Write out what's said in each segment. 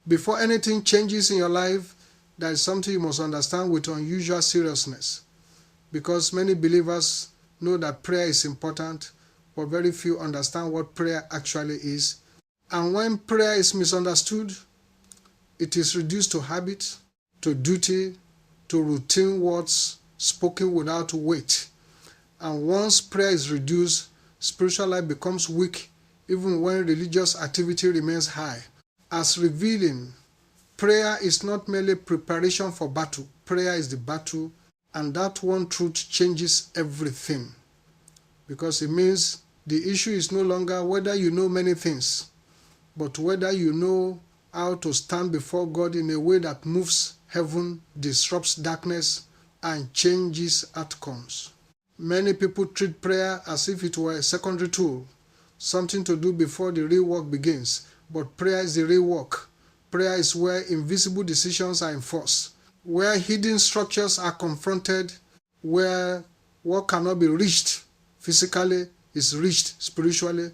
Before anything changes in your life, there is something you must understand with unusual seriousness, because many believers know that prayer is important, but very few understand what prayer actually is. And when prayer is misunderstood, it is reduced to habit, to duty, to routine words spoken without weight. And once prayer is reduced, spiritual life becomes weak, even when religious activity remains high. As revealing, prayer is not merely preparation for battle. Prayer is the battle, and that one truth changes everything. Because it means the issue is no longer whether you know many things, but whether you know how to stand before God in a way that moves heaven, disrupts darkness, and changes outcomes. Many people treat prayer as if it were a secondary tool, something to do before the real work begins. But prayer is the real work. Prayer is where invisible decisions are enforced, where hidden structures are confronted, where what cannot be reached physically is reached spiritually,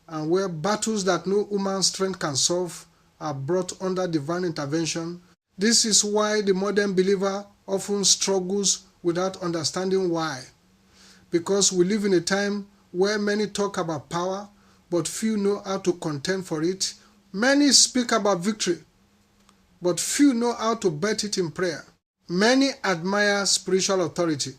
and where battles that no human strength can solve are brought under divine intervention. This is why the modern believer often struggles without understanding why. Because we live in a time where many talk about power, but few know how to contend for it. Many speak about victory, but few know how to bet it in prayer. Many admire spiritual authority,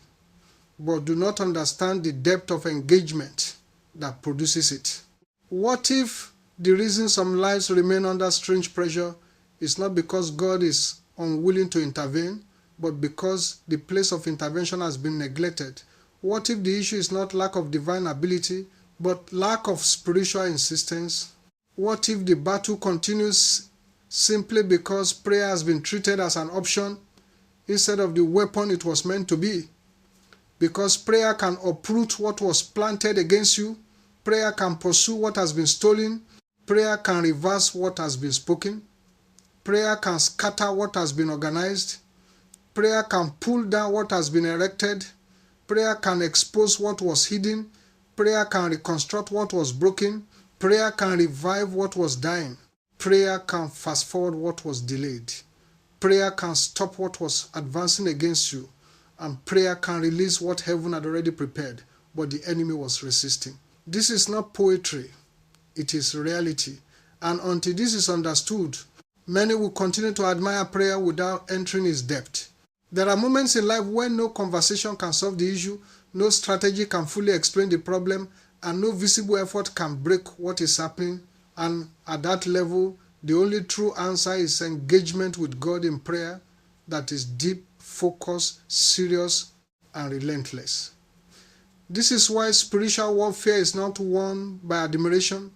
but do not understand the depth of engagement that produces it. What if the reason some lives remain under strange pressure is not because God is unwilling to intervene, but because the place of intervention has been neglected? What if the issue is not lack of divine ability, but lack of spiritual insistence? What if the battle continues simply because prayer has been treated as an option instead of the weapon it was meant to be? Because prayer can uproot what was planted against you, prayer can pursue what has been stolen, prayer can reverse what has been spoken, prayer can scatter what has been organized, prayer can pull down what has been erected, prayer can expose what was hidden, prayer can reconstruct what was broken, prayer can revive what was dying, prayer can fast forward what was delayed, prayer can stop what was advancing against you, and prayer can release what heaven had already prepared, but the enemy was resisting. This is not poetry, it is reality. And until this is understood, many will continue to admire prayer without entering its depth. There are moments in life when no conversation can solve the issue, no strategy can fully explain the problem, and no visible effort can break what is happening. And at that level, the only true answer is engagement with God in prayer that is deep, focused, serious, and relentless. This is why spiritual warfare is not won by admiration,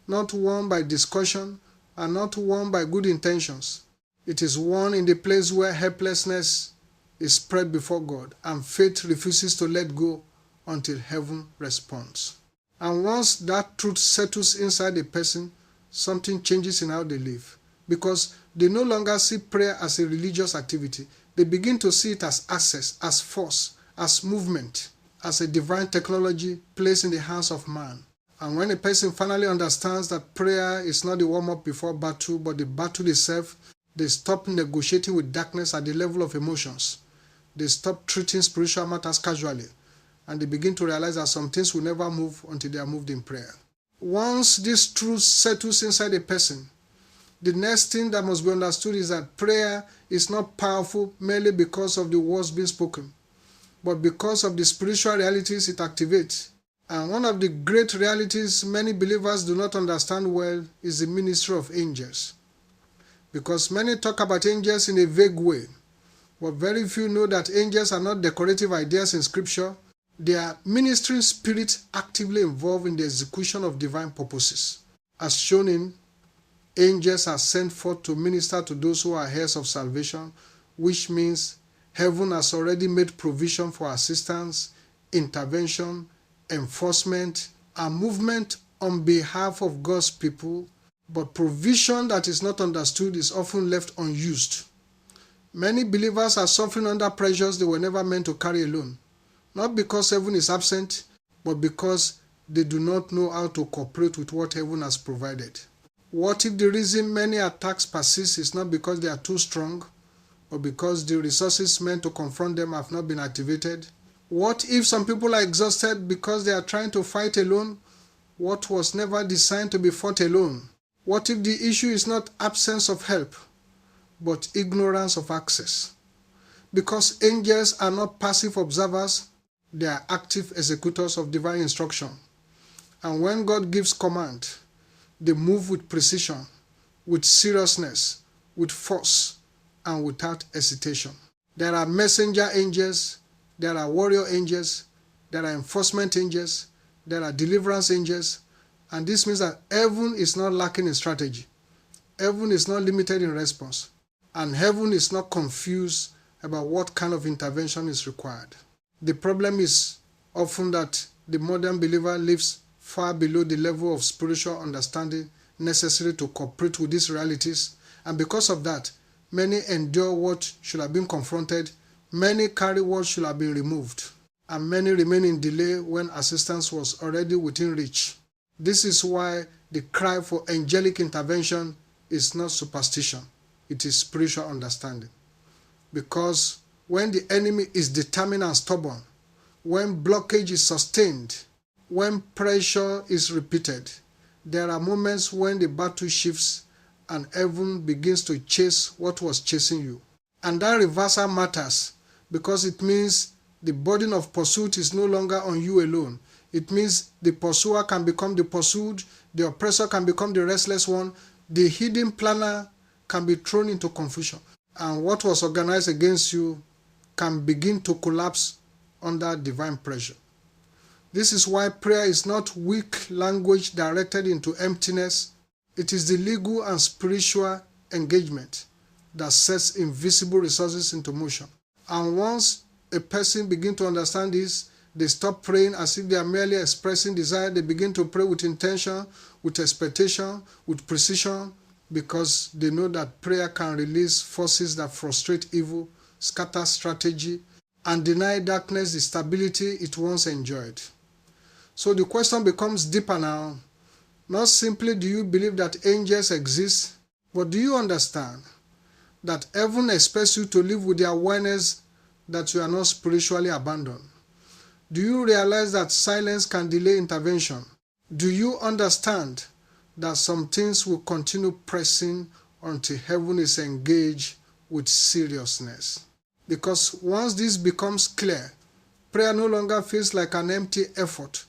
not won by discussion, and not won by good intentions. It is won in the place where helplessness is spread before God and faith refuses to let go until heaven responds. And once that truth settles inside a person, something changes in how they live, because they no longer see prayer as a religious activity. They begin to see it as access, as force, as movement, as a divine technology placed in the hands of man. And when a person finally understands that prayer is not the warm-up before battle, but the battle itself, they stop negotiating with darkness at the level of emotions. They stop treating spiritual matters casually, and they begin to realize that some things will never move until they are moved in prayer. Once this truth settles inside a person, the next thing that must be understood is that prayer is not powerful merely because of the words being spoken, but because of the spiritual realities it activates. And one of the great realities many believers do not understand well is the ministry of angels. Because many talk about angels in a vague way, but very few know that angels are not decorative ideas in Scripture. They are ministering spirits actively involved in the execution of divine purposes. As shown in, angels are sent forth to minister to those who are heirs of salvation, which means heaven has already made provision for assistance, intervention, enforcement, and movement on behalf of God's people, but provision that is not understood is often left unused. Many believers are suffering under pressures they were never meant to carry alone, not because heaven is absent, but because they do not know how to cooperate with what heaven has provided. What if the reason many attacks persist is not because they are too strong, or because the resources meant to confront them have not been activated? What if some people are exhausted because they are trying to fight alone what was never designed to be fought alone? What if the issue is not absence of help, but ignorance of access? Because angels are not passive observers, they are active executors of divine instruction. And when God gives command, they move with precision, with seriousness, with force, and without hesitation. There are messenger angels, there are warrior angels, there are enforcement angels, there are deliverance angels, and this means that heaven is not lacking in strategy. Heaven is not limited in response, and heaven is not confused about what kind of intervention is required. The problem is often that the modern believer lives far below the level of spiritual understanding necessary to cooperate with these realities, and because of that, many endure what should have been confronted, many carry what should have been removed, and many remain in delay when assistance was already within reach. This is why the cry for angelic intervention is not superstition, it is spiritual understanding. Because when the enemy is determined and stubborn, when blockage is sustained, when pressure is repeated, there are moments when the battle shifts and heaven begins to chase what was chasing you. And that reversal matters because it means the burden of pursuit is no longer on you alone. It means the pursuer can become the pursued, the oppressor can become the restless one, the hidden planner can be thrown into confusion, and what was organized against you can begin to collapse under divine pressure. This is why prayer is not weak language directed into emptiness. It is the legal and spiritual engagement that sets invisible resources into motion. And once a person begins to understand this, they stop praying as if they are merely expressing desire. They begin to pray with intention, with expectation, with precision, because they know that prayer can release forces that frustrate evil, scatter strategy, and deny darkness the stability it once enjoyed. So the question becomes deeper now. Not simply do you believe that angels exist, but do you understand that heaven expects you to live with the awareness that you are not spiritually abandoned? Do you realize that silence can delay intervention? Do you understand that some things will continue pressing until heaven is engaged with seriousness? Because once this becomes clear, prayer no longer feels like an empty effort.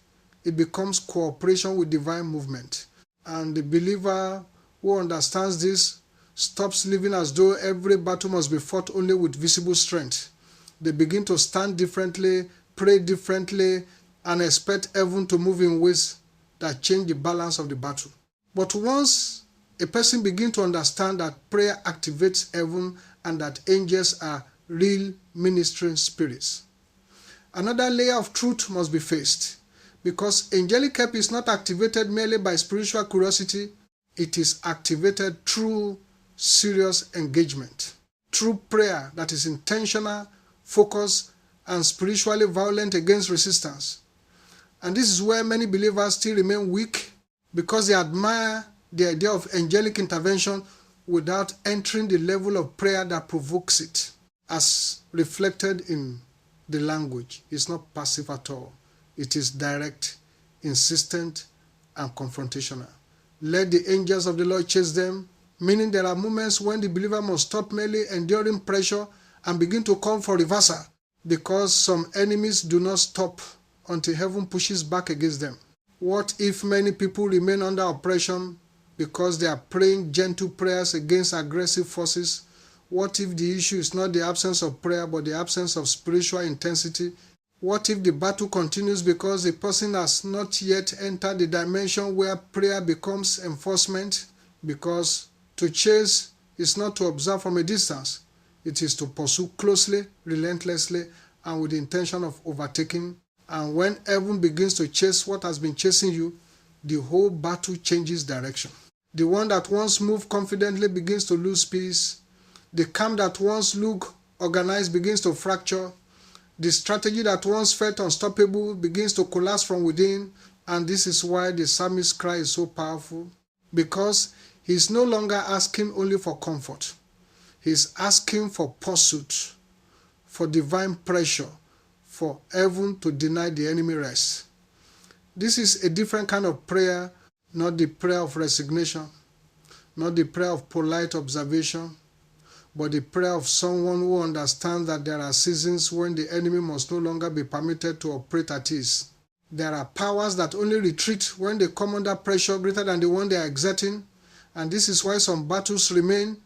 It becomes cooperation with divine movement. And the believer who understands this stops living as though every battle must be fought only with visible strength. They begin to stand differently, pray differently, and expect heaven to move in ways that change the balance of the battle. But once a person begins to understand that prayer activates heaven and that angels are real ministering spirits, another layer of truth must be faced. Because angelic help is not activated merely by spiritual curiosity, it is activated through serious engagement, through prayer that is intentional, focused, and spiritually violent against resistance. And this is where many believers still remain weak because they admire the idea of angelic intervention without entering the level of prayer that provokes it, as reflected in the language. It's not passive at all. It is direct, insistent, and confrontational. Let the angels of the Lord chase them, meaning there are moments when the believer must stop merely enduring pressure and begin to call for reversal, because some enemies do not stop until heaven pushes back against them. What if many people remain under oppression because they are praying gentle prayers against aggressive forces? What if the issue is not the absence of prayer but the absence of spiritual intensity? What if the battle continues because the person has not yet entered the dimension where prayer becomes enforcement? Because to chase is not to observe from a distance. It is to pursue closely, relentlessly, and with the intention of overtaking. And when heaven begins to chase what has been chasing you, the whole battle changes direction. The one that once moved confidently begins to lose peace. The camp that once looked organized begins to fracture. The strategy that once felt unstoppable begins to collapse from within, and this is why the psalmist's cry is so powerful, because He's no longer asking only for comfort. He's asking for pursuit, for divine pressure, for heaven to deny the enemy rest. This is a different kind of prayer, not the prayer of resignation, not the prayer of polite observation, but the prayer of someone who understands that there are seasons when the enemy must no longer be permitted to operate at ease. There are powers that only retreat when they come under pressure greater than the one they are exerting, and this is why some battles remain,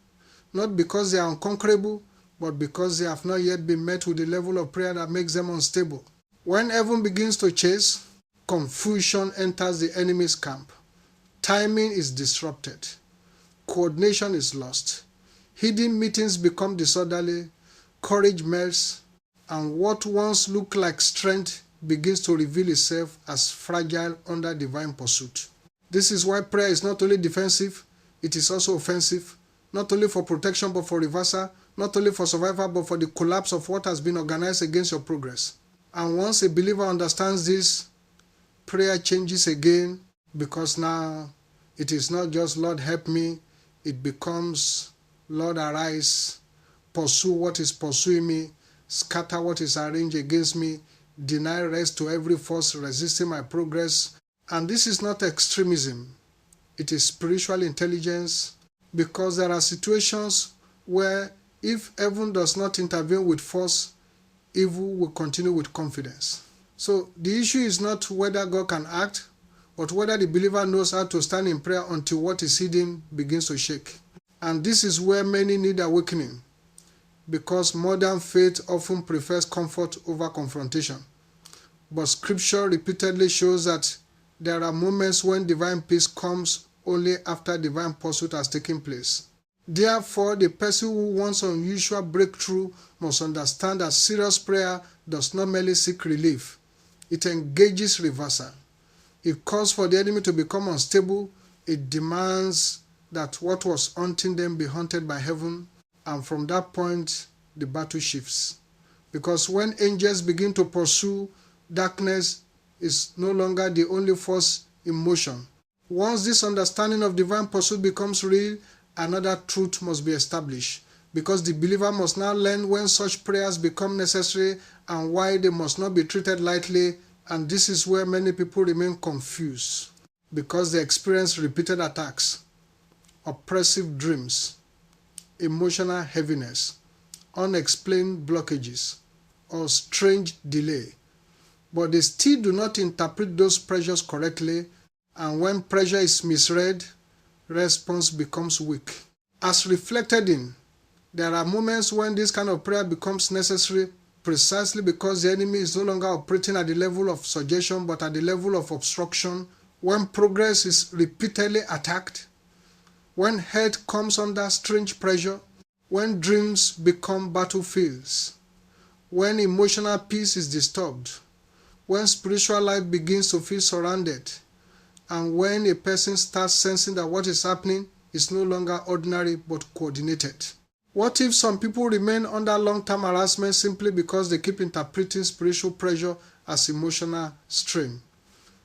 not because they are unconquerable, but because they have not yet been met with the level of prayer that makes them unstable. When heaven begins to chase, confusion enters the enemy's camp. Timing is disrupted. Coordination is lost. Hidden meetings become disorderly. Courage melts. And what once looked like strength begins to reveal itself as fragile under divine pursuit. This is why prayer is not only defensive, it is also offensive. Not only for protection but for reversal. Not only for survival but for the collapse of what has been organized against your progress. And once a believer understands this, prayer changes again, because now it is not just Lord help me, it becomes Lord arise, pursue what is pursuing me, scatter what is arranged against me, deny rest to every force resisting my progress. And this is not extremism, it is spiritual intelligence, because there are situations where if heaven does not intervene with force, evil will continue with confidence. So the issue is not whether God can act, but whether the believer knows how to stand in prayer until what is hidden begins to shake. And this is where many need awakening, because modern faith often prefers comfort over confrontation. But Scripture repeatedly shows that there are moments when divine peace comes only after divine pursuit has taken place. Therefore, the person who wants unusual breakthrough must understand that serious prayer does not merely seek relief. It engages reversal. It calls for the enemy to become unstable. It demands that what was haunting them be haunted by heaven. And from that point, the battle shifts. Because when angels begin to pursue, darkness is no longer the only force in motion. Once this understanding of divine pursuit becomes real, another truth must be established, because the believer must now learn when such prayers become necessary and why they must not be treated lightly. And this is where many people remain confused, because they experience repeated attacks, oppressive dreams, emotional heaviness, unexplained blockages, or strange delay. But they still do not interpret those pressures correctly, and when pressure is misread, response becomes weak. As reflected in, there are moments when this kind of prayer becomes necessary precisely because the enemy is no longer operating at the level of suggestion but at the level of obstruction, when progress is repeatedly attacked, when health comes under strange pressure, when dreams become battlefields, when emotional peace is disturbed, when spiritual life begins to feel surrounded, and when a person starts sensing that what is happening is no longer ordinary but coordinated. What if some people remain under long-term harassment simply because they keep interpreting spiritual pressure as emotional strain?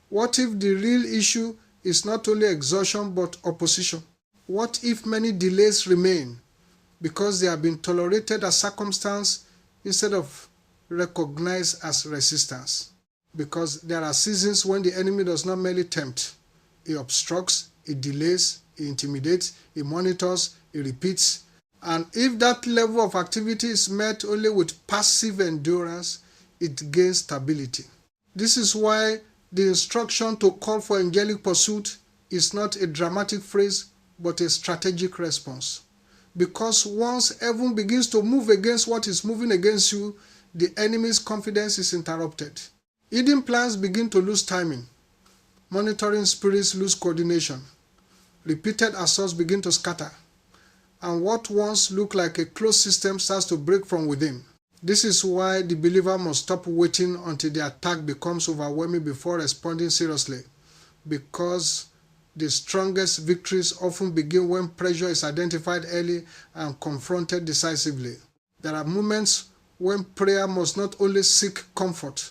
What if the real issue is not only exhaustion but opposition? What if many delays remain because they have been tolerated as circumstance instead of recognized as resistance? Because there are seasons when the enemy does not merely tempt, he obstructs, he delays, he intimidates, he monitors, he repeats. And if that level of activity is met only with passive endurance, it gains stability. This is why the instruction to call for angelic pursuit is not a dramatic phrase, but a strategic response. Because once heaven begins to move against what is moving against you, the enemy's confidence is interrupted. Hidden plans begin to lose timing. Monitoring spirits lose coordination. Repeated assaults begin to scatter. And what once looked like a closed system starts to break from within. This is why the believer must stop waiting until the attack becomes overwhelming before responding seriously. Because the strongest victories often begin when pressure is identified early and confronted decisively. There are moments when prayer must not only seek comfort,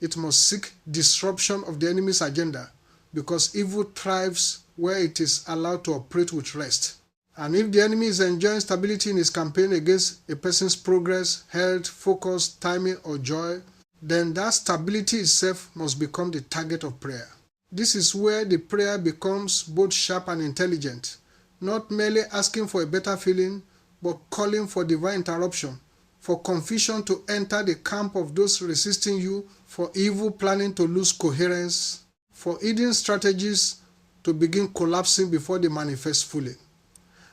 it must seek disruption of the enemy's agenda, because evil thrives where it is allowed to operate with rest. And if the enemy is enjoying stability in his campaign against a person's progress, health, focus, timing, or joy, then that stability itself must become the target of prayer. This is where the prayer becomes both sharp and intelligent, not merely asking for a better feeling, but calling for divine interruption, for confusion to enter the camp of those resisting you, for evil planning to lose coherence, for hidden strategies to begin collapsing before they manifest fully.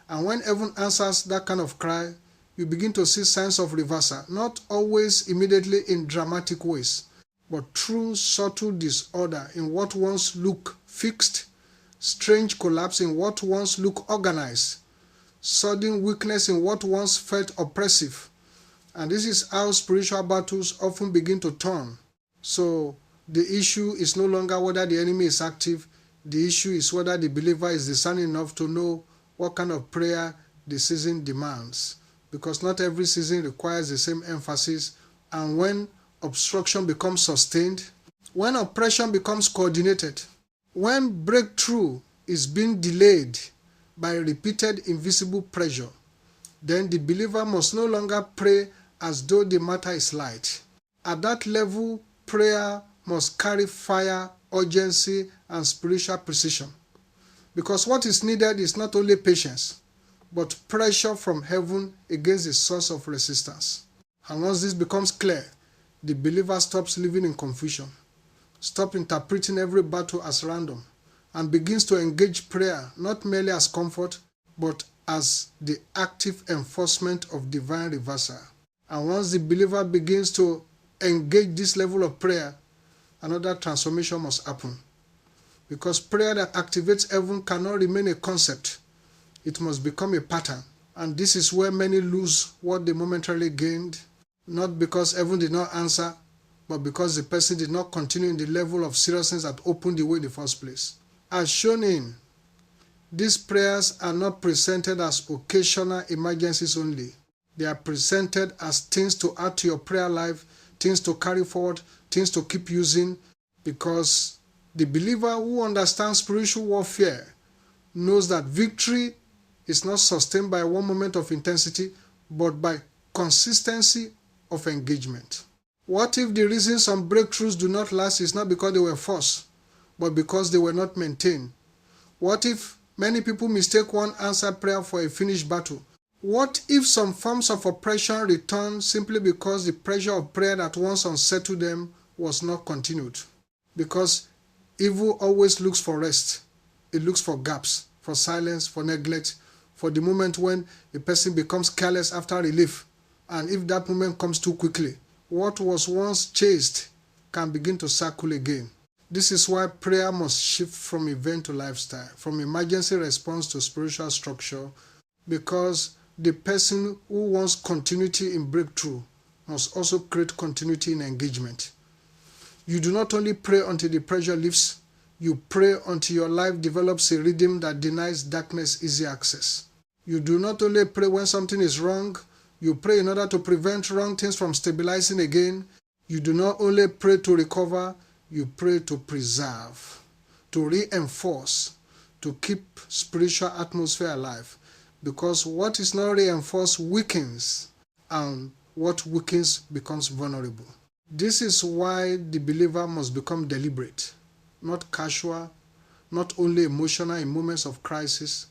And when heaven answers that kind of cry, you begin to see signs of reversal, not always immediately in dramatic ways, but through subtle disorder in what once looked fixed, strange collapse in what once looked organized, sudden weakness in what once felt oppressive. And this is how spiritual battles often begin to turn. So the issue is no longer whether the enemy is active, the issue is whether the believer is discerning enough to know what kind of prayer the season demands. Because not every season requires the same emphasis, and when obstruction becomes sustained, when oppression becomes coordinated, when breakthrough is being delayed by repeated invisible pressure, then the believer must no longer pray as though the matter is light. At that level, prayer must carry fire, urgency, and spiritual precision. Because what is needed is not only patience, but pressure from heaven against the source of resistance. And once this becomes clear, the believer stops living in confusion, stops interpreting every battle as random, and begins to engage prayer not merely as comfort, but as the active enforcement of divine reversal. And once the believer begins to engage this level of prayer, another transformation must happen. Because prayer that activates heaven cannot remain a concept. It must become a pattern. And this is where many lose what they momentarily gained, not because heaven did not answer, but because the person did not continue in the level of seriousness that opened the way in the first place. As shown in, these prayers are not presented as occasional emergencies only. They are presented as things to add to your prayer life, things to carry forward, things to keep using, because the believer who understands spiritual warfare knows that victory is not sustained by one moment of intensity, but by consistency of engagement. What if the reason some breakthroughs do not last is not because they were forced, but because they were not maintained? What if many people mistake one answered prayer for a finished battle? What if some forms of oppression return simply because the pressure of prayer that once unsettled them was not continued? Because evil always looks for rest. It looks for gaps, for silence, for neglect, for the moment when a person becomes careless after relief. And if that moment comes too quickly, what was once chased can begin to circle again. This is why prayer must shift from event to lifestyle, from emergency response to spiritual structure, because the person who wants continuity in breakthrough must also create continuity in engagement. You do not only pray until the pressure lifts, you pray until your life develops a rhythm that denies darkness easy access. You do not only pray when something is wrong, you pray in order to prevent wrong things from stabilizing again. You do not only pray to recover, you pray to preserve, to reinforce, to keep spiritual atmosphere alive. Because what is not reinforced weakens, and what weakens becomes vulnerable. This is why the believer must become deliberate, not casual, not only emotional in moments of crisis,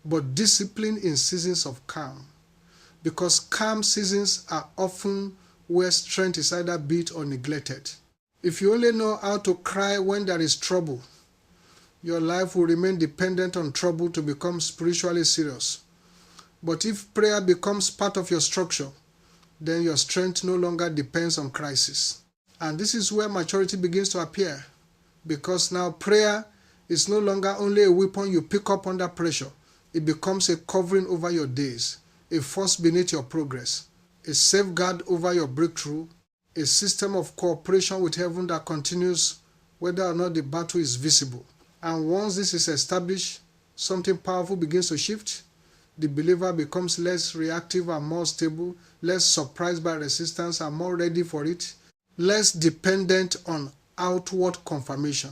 but disciplined in seasons of calm. Because calm seasons are often where strength is either built or neglected. If you only know how to cry when there is trouble, your life will remain dependent on trouble to become spiritually serious. But if prayer becomes part of your structure, then your strength no longer depends on crisis. And this is where maturity begins to appear, because now prayer is no longer only a weapon you pick up under pressure. It becomes a covering over your days, a force beneath your progress, a safeguard over your breakthrough, a system of cooperation with heaven that continues whether or not the battle is visible. And once this is established, something powerful begins to shift. The believer becomes less reactive and more stable, less surprised by resistance and more ready for it, less dependent on outward confirmation.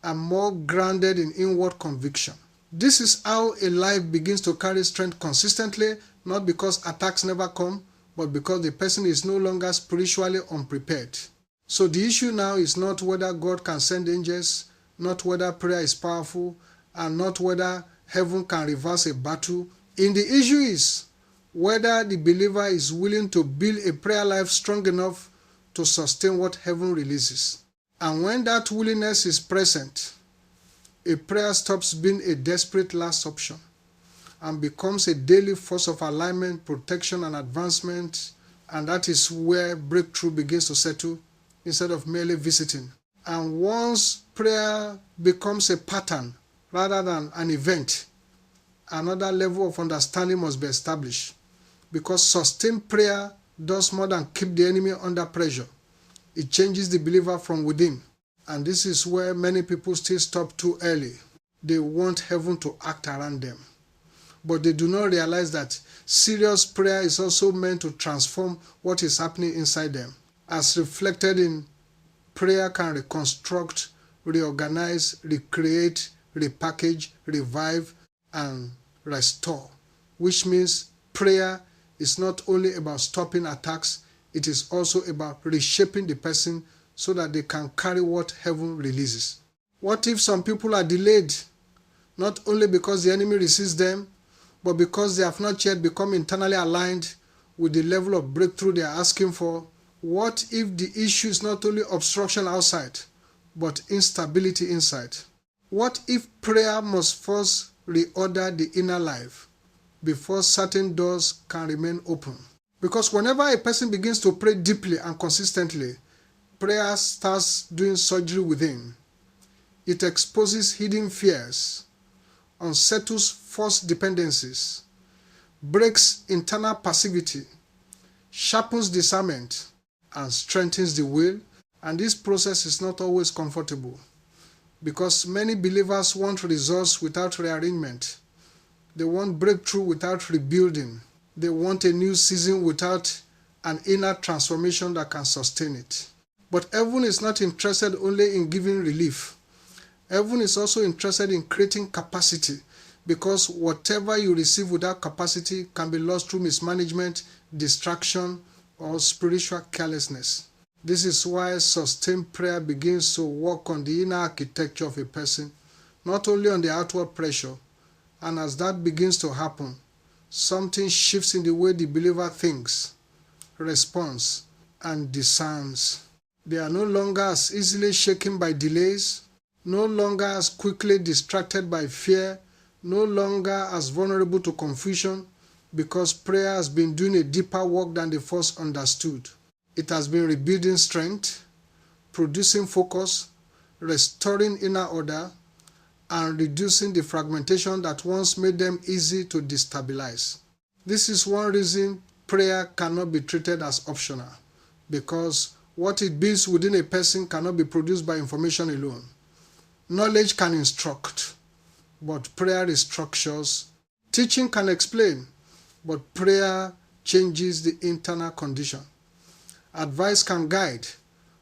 and more grounded in inward conviction. This is how a life begins to carry strength consistently, not because attacks never come, but because the person is no longer spiritually unprepared. So the issue now is not whether God can send angels, not whether prayer is powerful, and not whether heaven can reverse a battle. And the issue is whether the believer is willing to build a prayer life strong enough to sustain what heaven releases. And when that willingness is present, a prayer stops being a desperate last option and becomes a daily force of alignment, protection, and advancement. And that is where breakthrough begins to settle instead of merely visiting. And once prayer becomes a pattern rather than an event, another level of understanding must be established, because sustained prayer does more than keep the enemy under pressure. It changes the believer from within. And this is where many people still stop too early. They want heaven to act around them. But they do not realize that serious prayer is also meant to transform what is happening inside them. As reflected in prayer can reconstruct, reorganize, recreate, repackage, revive, and restore. Which means prayer is not only about stopping attacks, it is also about reshaping the person so that they can carry what heaven releases. What if some people are delayed, not only because the enemy resists them, but because they have not yet become internally aligned with the level of breakthrough they are asking for? What if the issue is not only obstruction outside, but instability inside? What if prayer must first reorder the inner life before certain doors can remain open? Because whenever a person begins to pray deeply and consistently, prayer starts doing surgery within. It exposes hidden fears, unsettles false dependencies, breaks internal passivity, sharpens discernment, and strengthens the will. And this process is not always comfortable, because many believers want results without rearrangement. They want breakthrough without rebuilding. They want a new season without an inner transformation that can sustain it. But heaven is not interested only in giving relief. Heaven is also interested in creating capacity, because whatever you receive without capacity can be lost through mismanagement, distraction, or spiritual carelessness. This is why sustained prayer begins to work on the inner architecture of a person, not only on the outward pressure. And as that begins to happen, something shifts in the way the believer thinks, responds, and discerns. They are no longer as easily shaken by delays, no longer as quickly distracted by fear, no longer as vulnerable to confusion, because prayer has been doing a deeper work than they first understood. It has been rebuilding strength, producing focus, restoring inner order, and reducing the fragmentation that once made them easy to destabilize. This is one reason prayer cannot be treated as optional, because what it builds within a person cannot be produced by information alone. Knowledge can instruct, but prayer restructures. Teaching can explain, but prayer changes the internal condition. Advice can guide,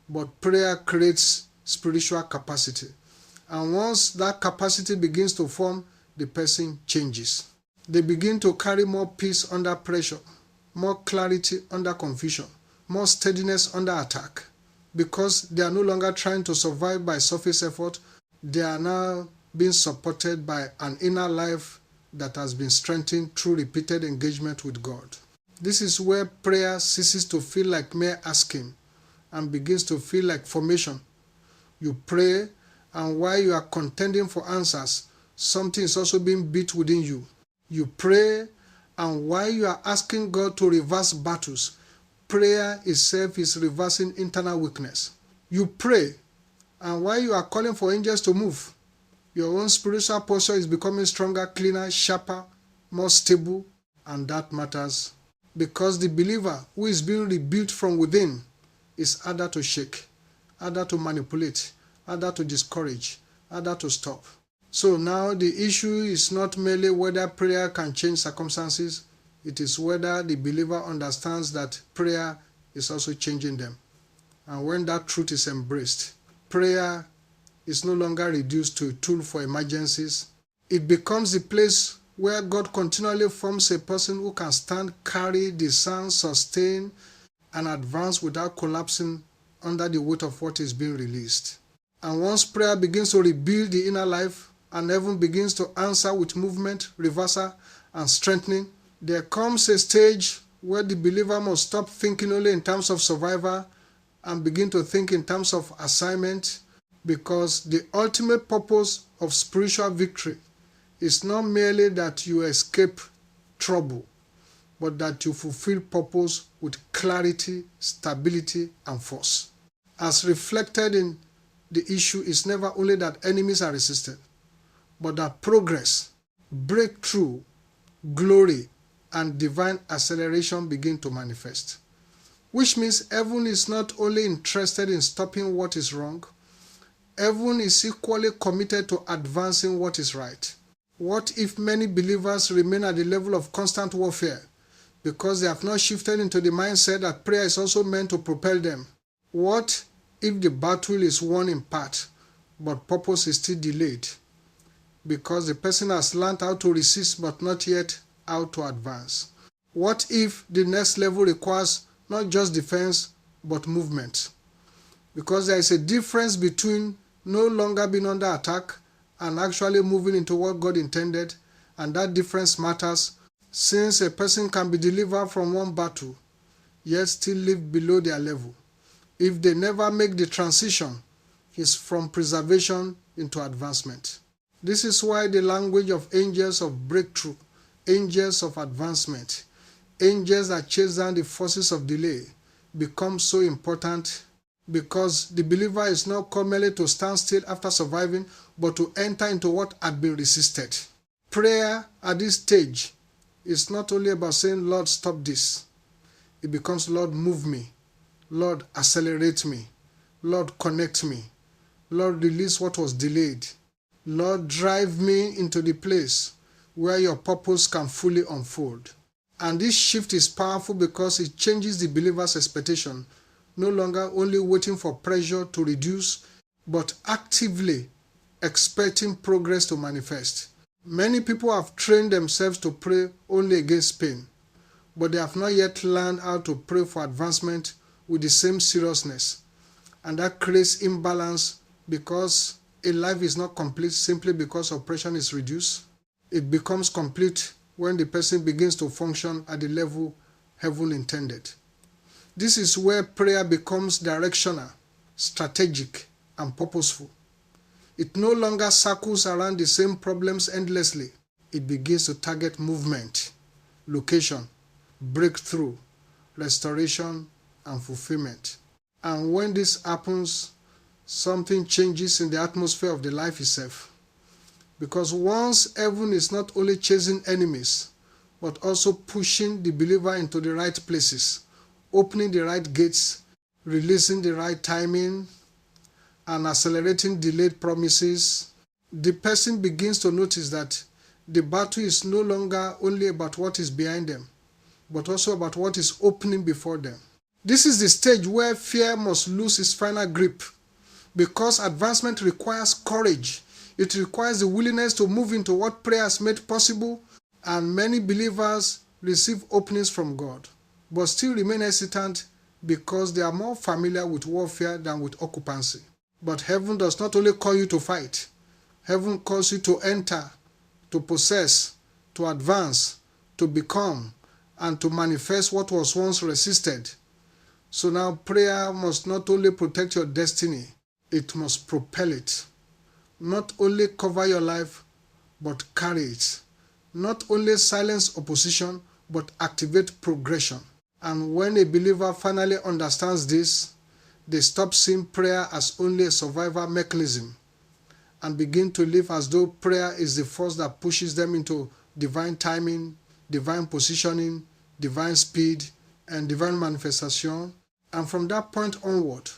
but prayer creates spiritual capacity. And once that capacity begins to form, the person changes. They begin to carry more peace under pressure, more clarity under confusion, more steadiness under attack. Because they are no longer trying to survive by surface effort, they are now being supported by an inner life that has been strengthened through repeated engagement with God. This is where prayer ceases to feel like mere asking and begins to feel like formation. You pray, and while you are contending for answers, something is also being built within you. You pray, and while you are asking God to reverse battles, prayer itself is reversing internal weakness. You pray, and while you are calling for angels to move, your own spiritual posture is becoming stronger, cleaner, sharper, more stable, and that matters. Because the believer who is being rebuilt from within is harder to shake, harder to manipulate, harder to discourage, harder to stop. So now the issue is not merely whether prayer can change circumstances, it is whether the believer understands that prayer is also changing them. And when that truth is embraced, prayer is no longer reduced to a tool for emergencies. It becomes the place where God continually forms a person who can stand, carry, discern, sustain, and advance without collapsing under the weight of what is being released. And once prayer begins to rebuild the inner life and heaven begins to answer with movement, reversal, and strengthening, there comes a stage where the believer must stop thinking only in terms of survival and begin to think in terms of assignment, because the ultimate purpose of spiritual victory is not merely that you escape trouble, but that you fulfill purpose with clarity, stability, and force. As reflected in the issue is never only that enemies are resisted, but that progress, breakthrough, glory, and divine acceleration begin to manifest. Which means heaven is not only interested in stopping what is wrong, heaven is equally committed to advancing what is right. What if many believers remain at the level of constant warfare because they have not shifted into the mindset that prayer is also meant to propel them? What if the battle is won in part, but purpose is still delayed because the person has learned how to resist but not yet how to advance? What if the next level requires not just defense but movement? Because there is a difference between no longer being under attack and actually moving into what God intended, and that difference matters, since a person can be delivered from one battle yet still live below their level if they never make the transition is from preservation into advancement. This is why the language of angels of breakthrough, angels of advancement, angels that chase down the forces of delay becomes so important, because the believer is not called merely to stand still after surviving, but to enter into what had been resisted. Prayer at this stage is not only about saying, Lord, stop this. It becomes, Lord, move me. Lord, accelerate me. Lord, connect me. Lord, release what was delayed. Lord, drive me into the place where your purpose can fully unfold. And this shift is powerful because it changes the believer's expectation, no longer only waiting for pressure to reduce, but actively expecting progress to manifest. Many people have trained themselves to pray only against pain, but they have not yet learned how to pray for advancement with the same seriousness. And that creates imbalance, because a life is not complete simply because oppression is reduced. It becomes complete when the person begins to function at the level heaven intended. This is where prayer becomes directional, strategic, and purposeful. It no longer circles around the same problems endlessly. It begins to target movement, location, breakthrough, restoration, and fulfillment. And when this happens, something changes in the atmosphere of the life itself. Because once heaven is not only chasing enemies, but also pushing the believer into the right places, opening the right gates, releasing the right timing, and accelerating delayed promises, the person begins to notice that the battle is no longer only about what is behind them, but also about what is opening before them. This is the stage where fear must lose its final grip, because advancement requires courage. It requires the willingness to move into what prayer has made possible, and many believers receive openings from God, but still remain hesitant because they are more familiar with warfare than with occupancy. But heaven does not only call you to fight. Heaven calls you to enter, to possess, to advance, to become, and to manifest what was once resisted. So now prayer must not only protect your destiny, it must propel it. Not only cover your life, but carry it. Not only silence opposition, but activate progression. And when a believer finally understands this, they stop seeing prayer as only a survival mechanism and begin to live as though prayer is the force that pushes them into divine timing, divine positioning, divine speed, and divine manifestation. And from that point onward,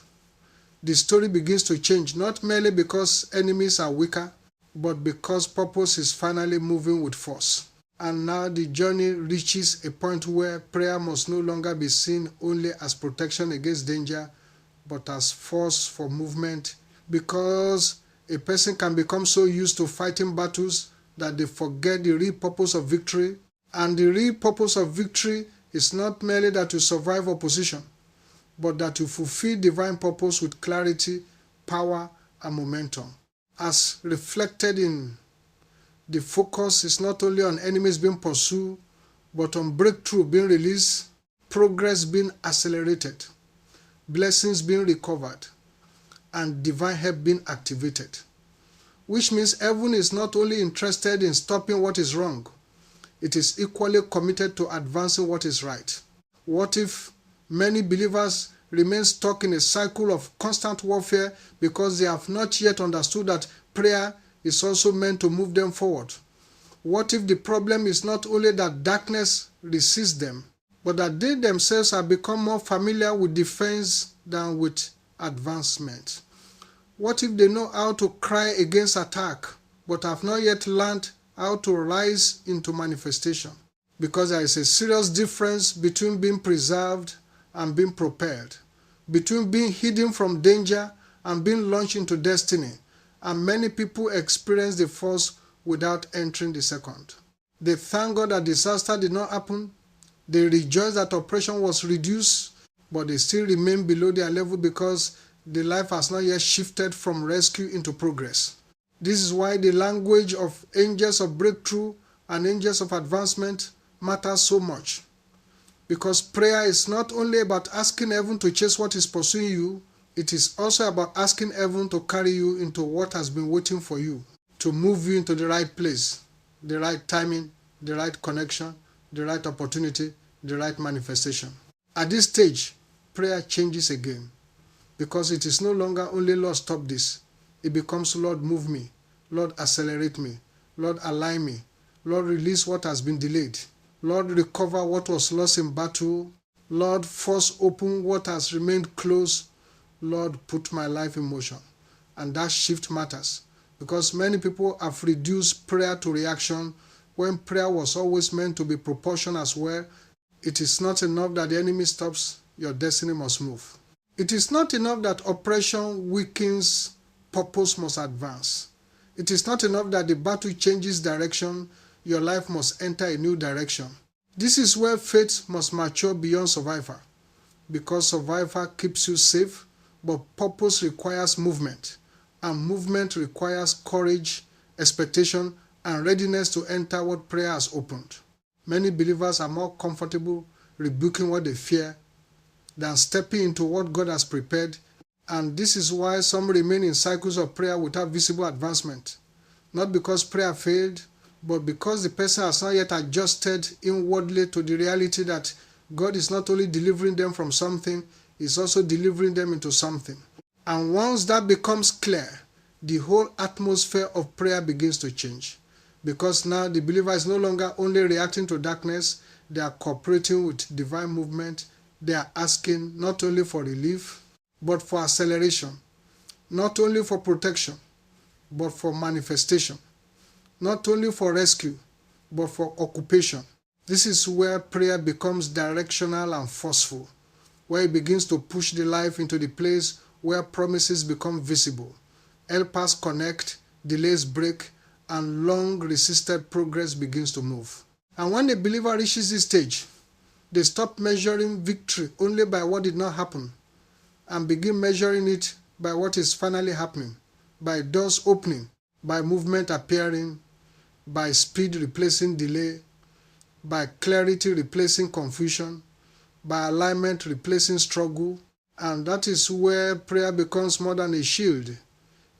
the story begins to change, not merely because enemies are weaker, but because purpose is finally moving with force. And now the journey reaches a point where prayer must no longer be seen only as protection against danger, but as force for movement, because A person can become so used to fighting battles that they forget the real purpose of victory. And the real purpose of victory is not merely that you survive opposition, but that you fulfill divine purpose with clarity, power, and momentum. As reflected in the focus is not only on enemies being pursued, but on breakthrough being released, progress being accelerated, blessings being recovered, and divine help being activated. Which means heaven is not only interested in stopping what is wrong, it is equally committed to advancing what is right. What if many believers remain stuck in a cycle of constant warfare because they have not yet understood that prayer is also meant to move them forward? What if the problem is not only that darkness resists them, but that they themselves have become more familiar with defense than with advancement? What if they know how to cry against attack, but have not yet learned how to rise into manifestation? Because there is a serious difference between being preserved and being propelled, between being hidden from danger and being launched into destiny. And many people experience the first without entering the second. They thank God that disaster did not happen. They rejoice that oppression was reduced, but they still remain below their level because the life has not yet shifted from rescue into progress. This is why the language of angels of breakthrough and angels of advancement matters so much. Because prayer is not only about asking heaven to chase what is pursuing you, it is also about asking heaven to carry you into what has been waiting for you, to move you into the right place, the right timing, the right connection, the right opportunity, the right manifestation. At this stage, prayer changes again, because it is no longer only Lord stop this. It becomes Lord move me, Lord accelerate me, Lord align me, Lord release what has been delayed, Lord recover what was lost in battle, Lord force open what has remained closed, Lord put my life in motion. And that shift matters, because many people have reduced prayer to reaction when prayer was always meant to be proportion as well. It is not enough that the enemy stops, your destiny must move. It is not enough that oppression weakens, purpose must advance. It is not enough that the battle changes direction, your life must enter a new direction. This is where faith must mature beyond survival, because survival keeps you safe, but purpose requires movement, and movement requires courage, expectation, and readiness to enter what prayer has opened. Many believers are more comfortable rebuking what they fear than stepping into what God has prepared, and this is why some remain in cycles of prayer without visible advancement. Not because prayer failed, but because the person has not yet adjusted inwardly to the reality that God is not only delivering them from something, He's also delivering them into something. And once that becomes clear, the whole atmosphere of prayer begins to change. Because now the believer is no longer only reacting to darkness, they are cooperating with divine movement. They are asking not only for relief, but for acceleration. Not only for protection, but for manifestation. Not only for rescue, but for occupation. This is where prayer becomes directional and forceful, where it begins to push the life into the place where promises become visible. Helpers connect, delays break, and long-resisted progress begins to move. And when a believer reaches this stage, they stop measuring victory only by what did not happen and begin measuring it by what is finally happening, by doors opening, by movement appearing, by speed replacing delay, by clarity replacing confusion, by alignment replacing struggle. And that is where prayer becomes more than a shield.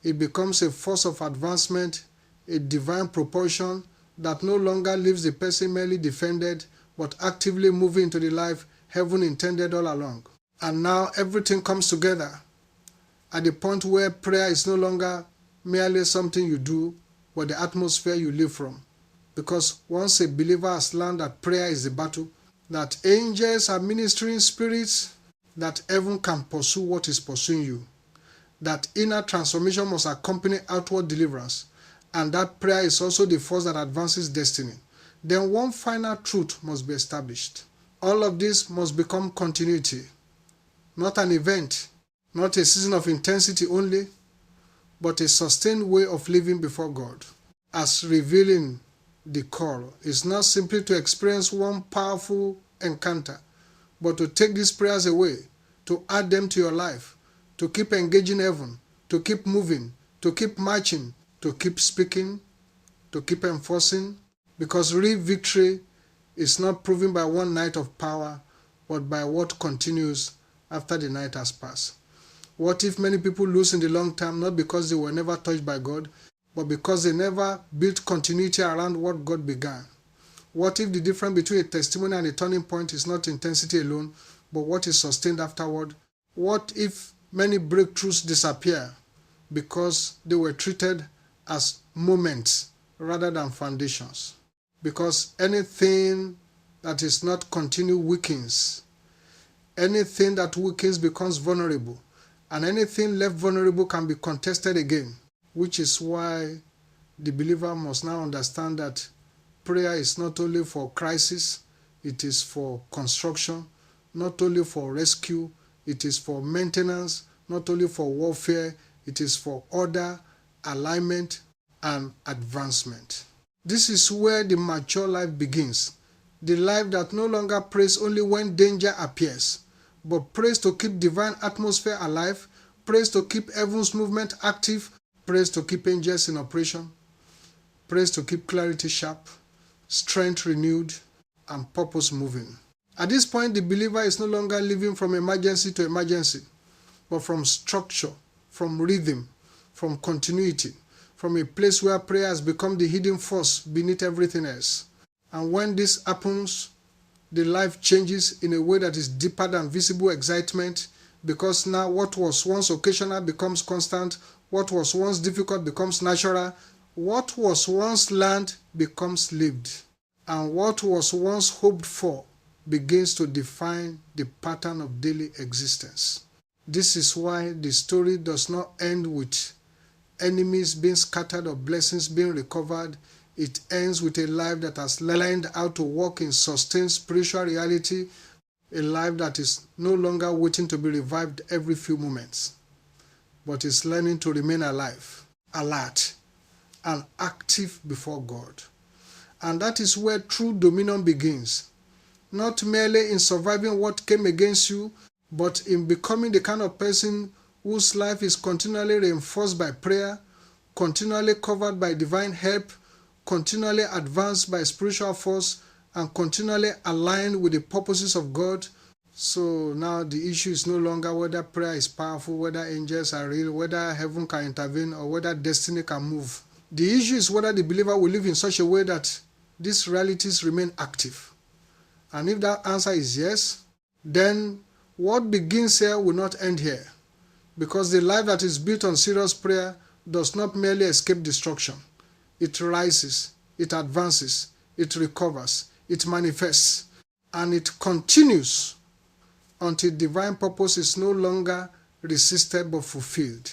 It becomes a force of advancement, a divine proportion that no longer leaves the person merely defended, but actively moving into the life heaven intended all along. And now everything comes together at the point where prayer is no longer merely something you do, but the atmosphere you live from. Because once a believer has learned that prayer is the battle, that angels are ministering spirits, that heaven can pursue what is pursuing you, that inner transformation must accompany outward deliverance, and that prayer is also the force that advances destiny, then one final truth must be established. All of this must become continuity, not an event, not a season of intensity only, but a sustained way of living before God. As revealing the call is not simply to experience one powerful encounter, but to take these prayers away, to add them to your life, to keep engaging heaven, to keep moving, to keep marching, to keep speaking, to keep enforcing, because real victory is not proven by one night of power, but by what continues after the night has passed. What if many people lose in the long term, not because they were never touched by God, but because they never built continuity around what God began? What if the difference between a testimony and a turning point is not intensity alone, but what is sustained afterward? What if many breakthroughs disappear because they were treated as moments rather than foundations? Because anything that is not continued weakens. Anything that weakens becomes vulnerable, and anything left vulnerable can be contested again, which is why the believer must now understand that prayer is not only for crisis, it is for construction, not only for rescue, it is for maintenance, not only for warfare, it is for order, alignment, and advancement. This is where the mature life begins. The life that no longer prays only when danger appears, but prays to keep divine atmosphere alive, prays to keep heaven's movement active, prays to keep angels in operation, prays to keep clarity sharp, strength renewed, and purpose moving. At this point, the believer is no longer living from emergency to emergency, but from structure, from rhythm, from continuity, from a place where prayer has become the hidden force beneath everything else. And when this happens, the life changes in a way that is deeper than visible excitement, because now what was once occasional becomes constant, what was once difficult becomes natural, what was once learned becomes lived, and what was once hoped for begins to define the pattern of daily existence. This is why the story does not end with enemies being scattered or blessings being recovered. It ends with a life that has learned how to walk in sustained spiritual reality, a life that is no longer waiting to be revived every few moments, but is learning to remain alive, alert, and active before God. And that is where true dominion begins, not merely in surviving what came against you, but in becoming the kind of person whose life is continually reinforced by prayer, continually covered by divine help, continually advanced by spiritual force, and continually aligned with the purposes of God. So now the issue is no longer whether prayer is powerful, whether angels are real, whether heaven can intervene, or whether destiny can move. The issue is whether the believer will live in such a way that these realities remain active. And if that answer is yes, then what begins here will not end here, because the life that is built on serious prayer does not merely escape destruction. It rises, it advances, it recovers, it manifests, and it continues until divine purpose is no longer resisted but fulfilled.